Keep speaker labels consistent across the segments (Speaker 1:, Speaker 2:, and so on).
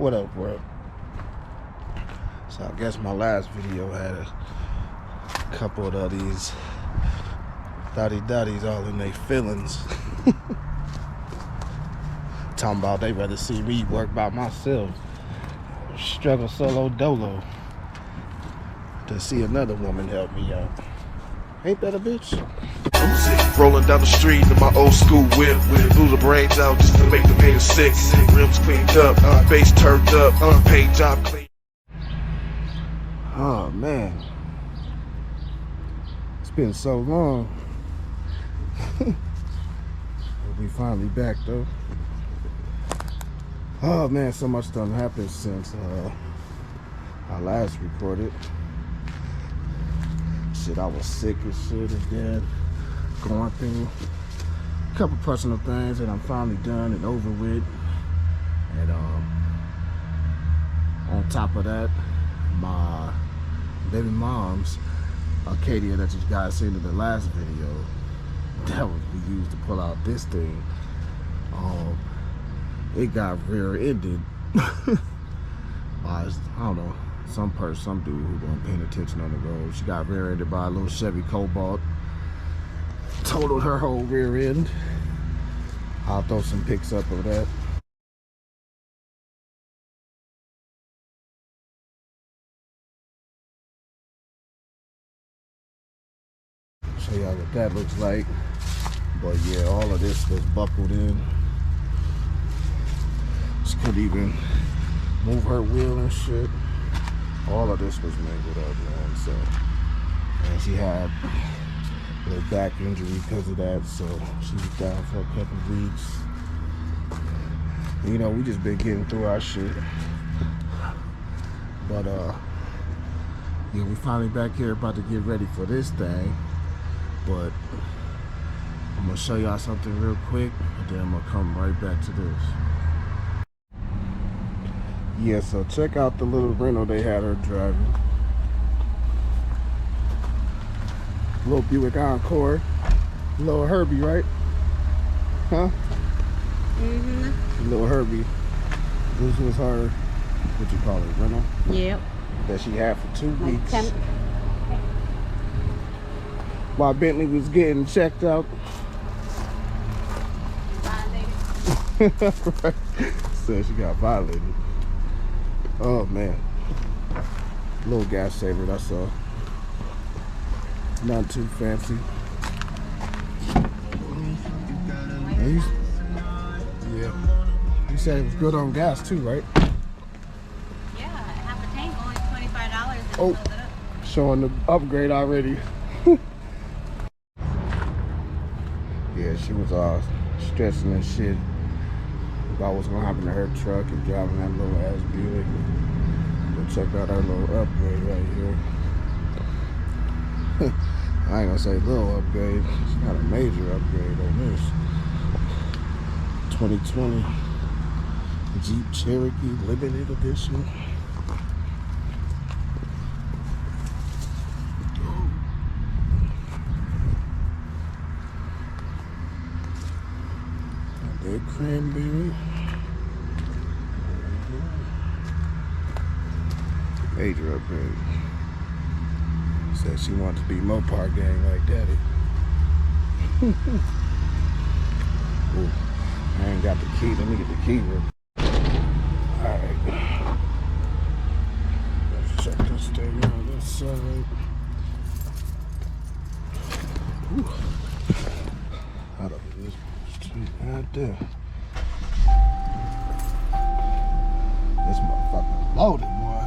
Speaker 1: What up, bro? So I guess my last video had a couple of these dotty-dotties all in their feelings. Talking about they rather see me work by myself, struggle solo dolo, to see another woman help me out. Ain't that a bitch?
Speaker 2: Rolling down the street in my old school whip, blew the brains out just to make the pain sick. Rims cleaned up, bass turned up, paint job clean.
Speaker 1: Oh man, it's been so long. We finally back though. Oh man, so much done happened since I last recorded. Shit, I was sick as shit again, going through a couple personal things that I'm finally done and over with. And on top of that, my baby mom's Acadia that you guys seen in the last video, that was we used to pull out this thing. It got rear-ended by, I don't know, some dude who wasn't paying attention on the road. She got rear-ended by a little Chevy Cobalt. Totaled her whole rear end. I'll throw some pics up of that. Show y'all what that looks like. But yeah, all of this was buckled in. She couldn't even move her wheel and shit. All of this was mangled up, man. So, and she had a little back injury because of that, so she was down for a couple of weeks. You know, we just been getting through our shit. But yeah, we finally back here about to get ready for this thing. But I'm gonna show y'all something real quick, and then I'm gonna come right back to this. Yeah, so check out the little rental they had her driving. Little Buick Encore. Little Herbie, right? Huh? Mm-hmm. Little Herbie. This was her, what you call it, rental?
Speaker 3: Yep.
Speaker 1: That she had for 2 weeks. While Bentley was getting checked out. Violated. Right. Said she got violated. Oh man. Little gas saver, that's all. Not too fancy. Yeah. You said it was good on gas too, right?
Speaker 3: Yeah, half a tank, only $25.
Speaker 1: Oh, showing the upgrade already. Yeah, she was stressing and shit about what's gonna happen to her truck and driving that little ass Buick. But check out our little upgrade right here. I ain't gonna say little upgrade. She got a major upgrade on this. 2020 Jeep Cherokee Limited Edition. That cranberry. Major upgrade. Said she wanted to be Mopar gang like daddy. Ooh, I ain't got the key. Let me get the key real quick. Alright. Let's check this thing on this side. Ooh. Out of this street right there. This motherfucker loaded, boy.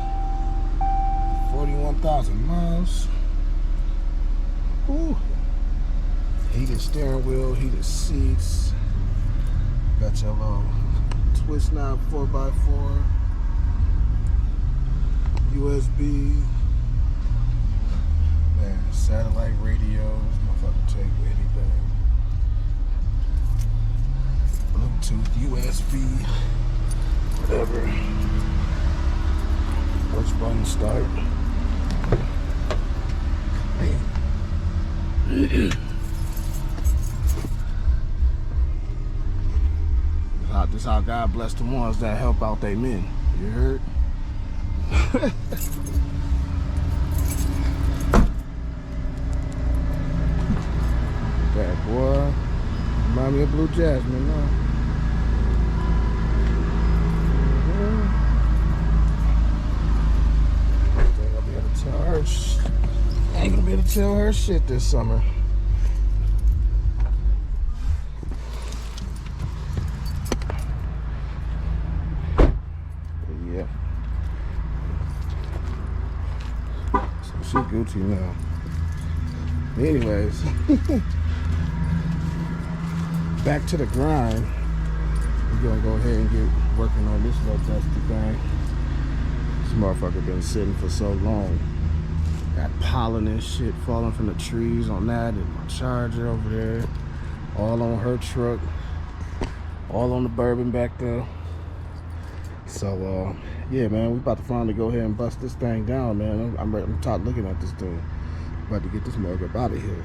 Speaker 1: 41,000 miles. Ooh. Heated steering wheel, heated seats. Got your little twist knob 4x4. USB. Man, satellite radio. This motherfucker take anything. Bluetooth, USB, whatever. Push button start. This how God bless the ones that help out they men. You heard? Bad boy. Remind me of Blue Jasmine, no? I ain't gonna be able to tell her shit this summer. But yeah. So she Gucci now. Anyways. Back to the grind. We're gonna go ahead and get working on this little dusty thing. This motherfucker been sitting for so long. Got pollen and shit falling from the trees on that, and my Charger over there. All on her truck. All on the Bourbon back there. So, yeah, man, we about to finally go ahead and bust this thing down, man. I'm tired looking at this thing. About to get this mug up out of here.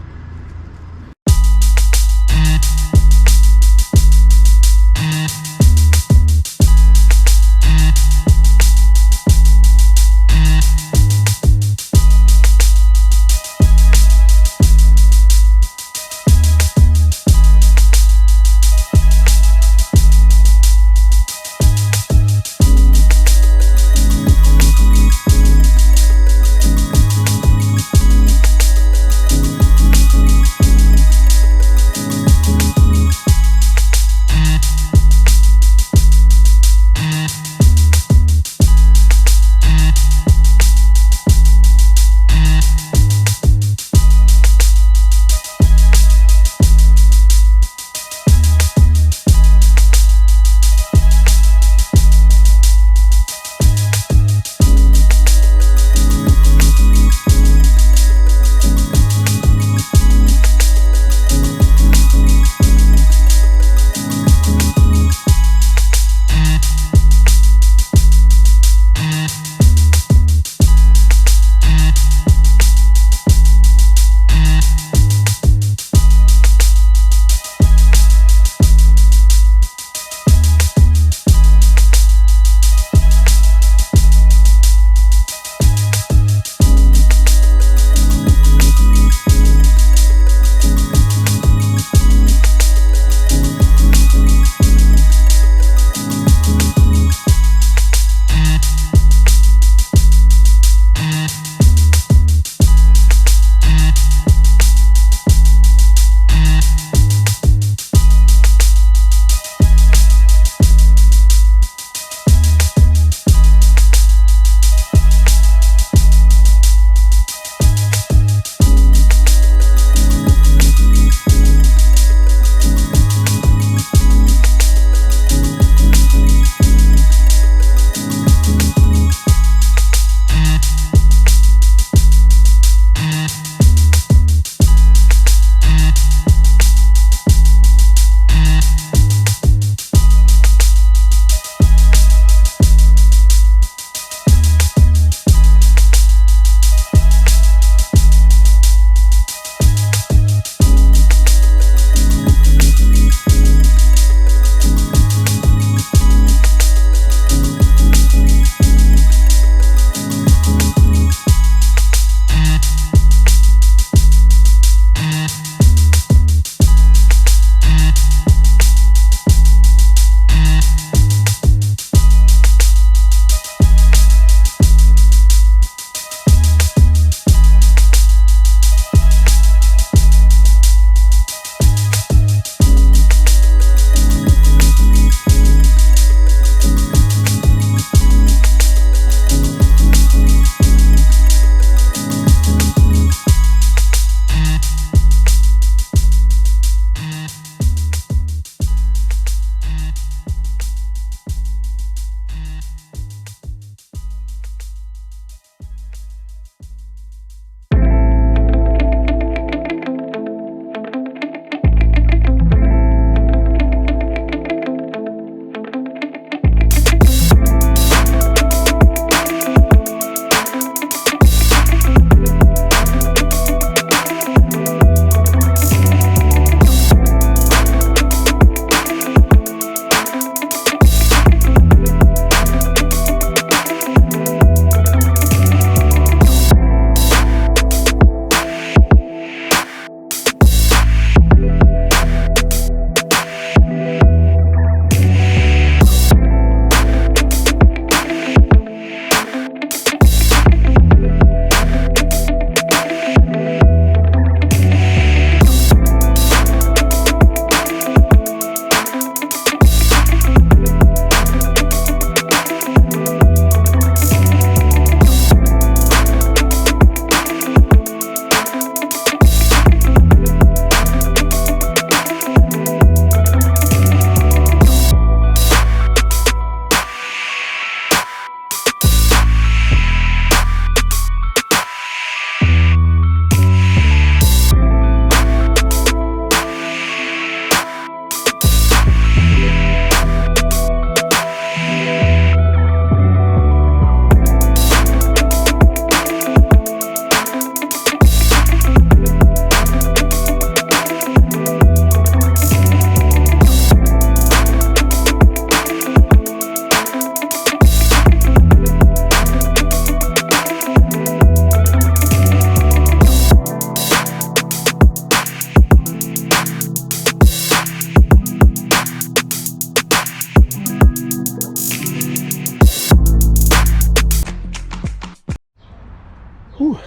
Speaker 1: Whew.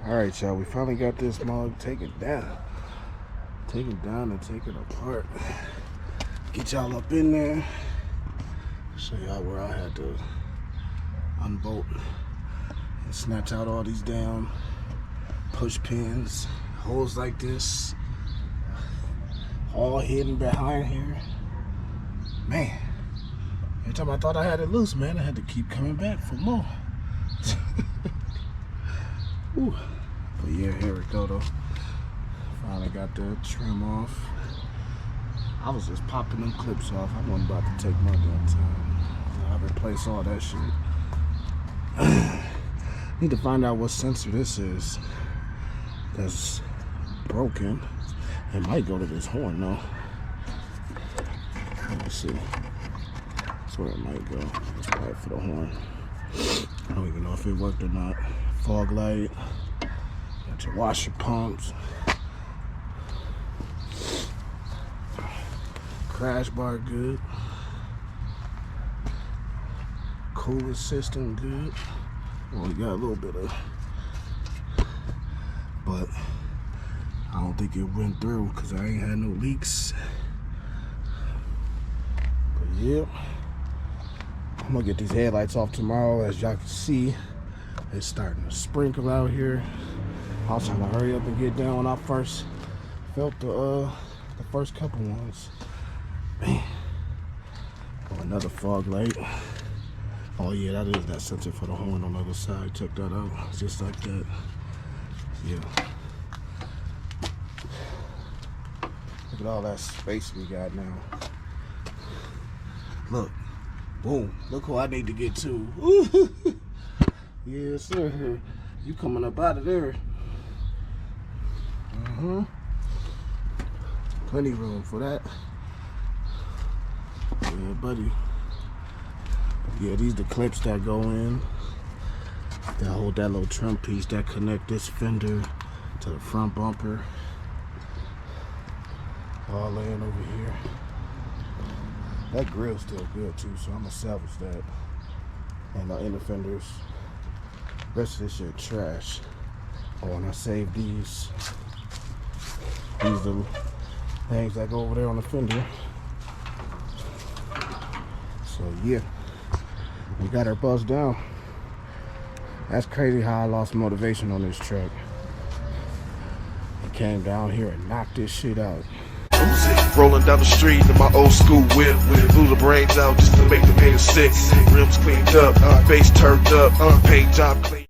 Speaker 1: Alright, y'all, we finally got this mug taken down. Taken down and taken apart. Get y'all up in there. Show y'all where I had to unbolt and snatch out all these damn push pins. Holes like this. All hidden behind here. Man. Every time I thought I had it loose, man, I had to keep coming back for more. Ooh. But yeah, here we go though. Finally got that trim off. I was just popping them clips off. I wasn't about to take my damn time. I replace all that shit. Need to find out what sensor this is that's broken. It might go to this horn though. Let me see. That's where it might go. It's probably for the horn. I don't even know if it worked or not. Fog light. Got your washer pumps. Crash bar good. Cooler system good. Well, we got a little bit of, but I don't think it went through because I ain't had no leaks. But yeah, I'm gonna get these headlights off tomorrow. As y'all can see, it's starting to sprinkle out here. I was trying to hurry up and get down when I first felt the first couple ones. Man. Oh, another fog light. Oh yeah, that is that sensor for the horn on the other side. Check that out. Just like that. Yeah. Look at all that space we got now. Look. Boom. Look who I need to get to. Yes, sir. You coming up out of there. Plenty room for that. Yeah, buddy. Yeah, these the clips that go in. That hold that little trim piece that connect this fender to the front bumper. All laying over here. That grill's still good too, so I'm gonna salvage that. And the inner fenders. Rest of this shit trash. Oh, and I saved these. These are things that go over there on the fender. So yeah, we got her bust down. That's crazy how I lost motivation on this truck. I came down here and knocked this shit out.
Speaker 2: Rolling down the street in my old school whip. Blew the brains out just to make the paint sick. Rims cleaned up, base turned up, paint job clean.